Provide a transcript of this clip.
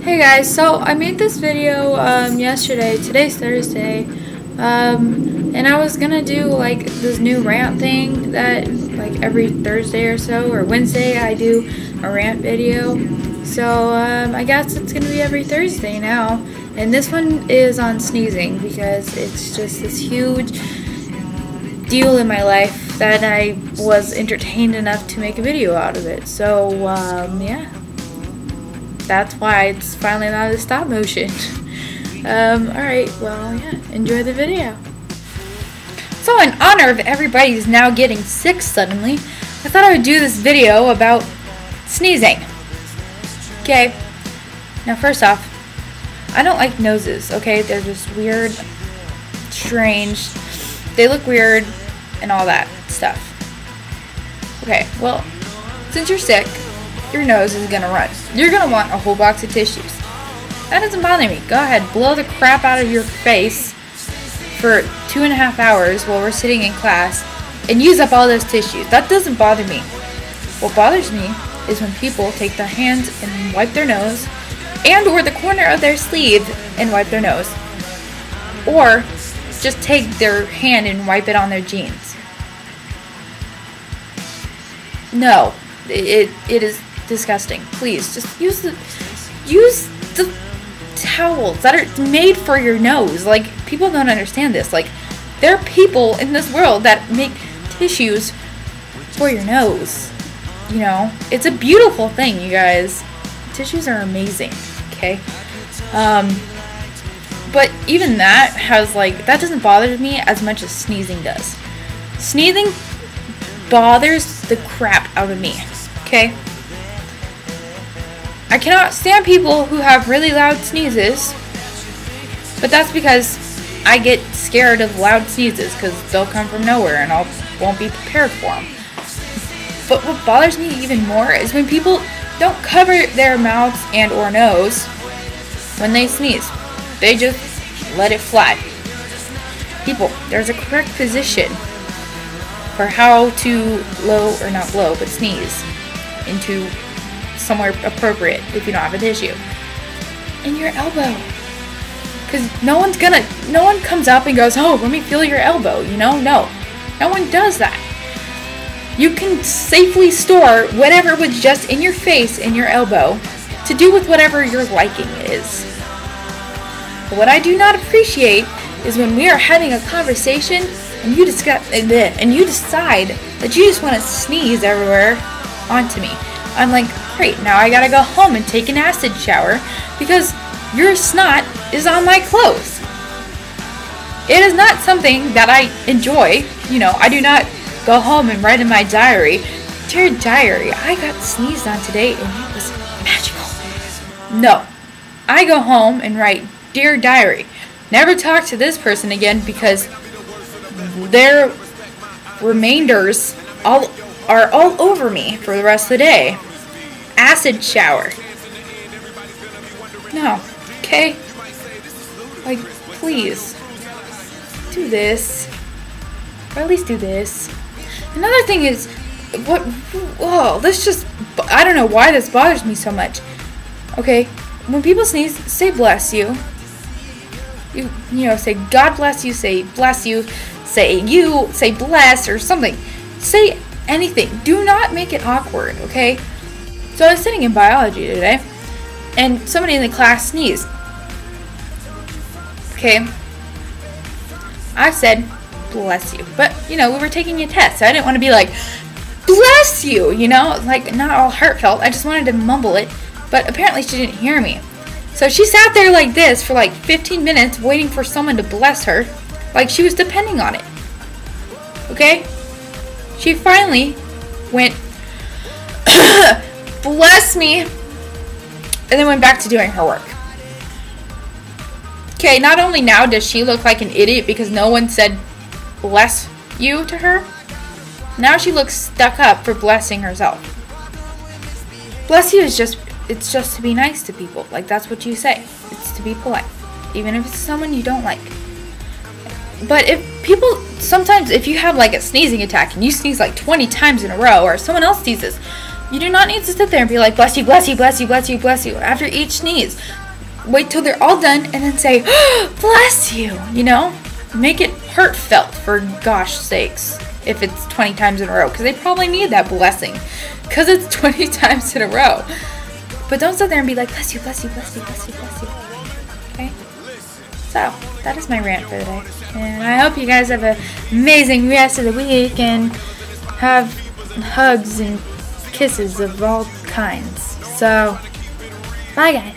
Hey guys, so I made this video yesterday. Today's Thursday, and I was gonna do like this new rant thing that like every Thursday or so, or Wednesday I do a rant video. So I guess it's gonna be every Thursday now, and this one is on sneezing because it's just this huge deal in my life that I was entertained enough to make a video out of it. So yeah. That's why it's finally out of stop motion. Alright, well, yeah, enjoy the video. So in honor of everybody's now getting sick suddenly, I thought I would do this video about sneezing. Okay, now first off, I don't like noses, okay? They're just weird, strange, they look weird, and all that stuff. Okay, well, since you're sick, your nose is gonna run. You're gonna want a whole box of tissues. That doesn't bother me. Go ahead, blow the crap out of your face for 2.5 hours while we're sitting in class and use up all those tissues. That doesn't bother me. What bothers me is when people take their hands and wipe their nose and or the corner of their sleeve and wipe their nose. Or just take their hand and wipe it on their jeans. No, it is disgusting. Please just use the towels that are made for your nose. Like, people don't understand this. Like, there are people in this world that make tissues for your nose. You know, it's a beautiful thing, you guys. Tissues are amazing. Okay, but even that has that doesn't bother me as much as sneezing does. Sneezing bothers the crap out of me. Okay. I cannot stand people who have really loud sneezes, but that's because I get scared of loud sneezes because they'll come from nowhere and I won't be prepared for them. But what bothers me even more is when people don't cover their mouths and or nose when they sneeze. They just let it fly. People, there's a correct position for how to sneeze into somewhere appropriate if you don't have a tissue. In your elbow. Because no one comes up and goes, oh, let me feel your elbow, you know? No one does that. You can safely store whatever was just in your face, in your elbow, to do with whatever your liking is. But what I do not appreciate is when we are having a conversation and you decide that you just want to sneeze everywhere onto me. I'm like, great, now I gotta go home and take an acid shower because your snot is on my clothes. It is not something that I enjoy. You know, I do not go home and write in my diary, dear diary, I got sneezed on today and it was magical. No, I go home and write, dear diary, never talk to this person again because their remainders are all over me for the rest of the day. Acid shower. No. Okay? Like, please. Do this. Or at least do this. Another thing is, I don't know why this bothers me so much. Okay? When people sneeze, say bless you. You know, say God bless you, say bless you, say bless or something. Say anything. Do not make it awkward, okay? So I was sitting in biology today, and somebody in the class sneezed. Okay. I said, bless you. But, you know, we were taking a test, so I didn't want to be like, bless you, you know? Like, not all heartfelt. I just wanted to mumble it, but apparently she didn't hear me. So she sat there like this for like 15 minutes waiting for someone to bless her, like she was depending on it. Okay? She finally went, bless me, and then went back to doing her work. Okay, not only now does she look like an idiot because no one said bless you to her, now she looks stuck up for blessing herself. Bless you is it's just to be nice to people. Like, that's what you say. It's to be polite, even if it's someone you don't like. But sometimes if you have like a sneezing attack and you sneeze like 20 times in a row, or someone else sneezes, You do not need to sit there and be like, bless you, bless you, bless you, bless you, bless you, after each sneeze. Wait till they're all done and then say, bless you, you know? Make it heartfelt, for gosh sakes, if it's 20 times in a row, because they probably need that blessing, because it's 20 times in a row. But don't sit there and be like, bless you, bless you, bless you, bless you, bless you. Okay? So, that is my rant for the day. And I hope you guys have an amazing rest of the week and have hugs and kisses of all kinds. So, bye guys.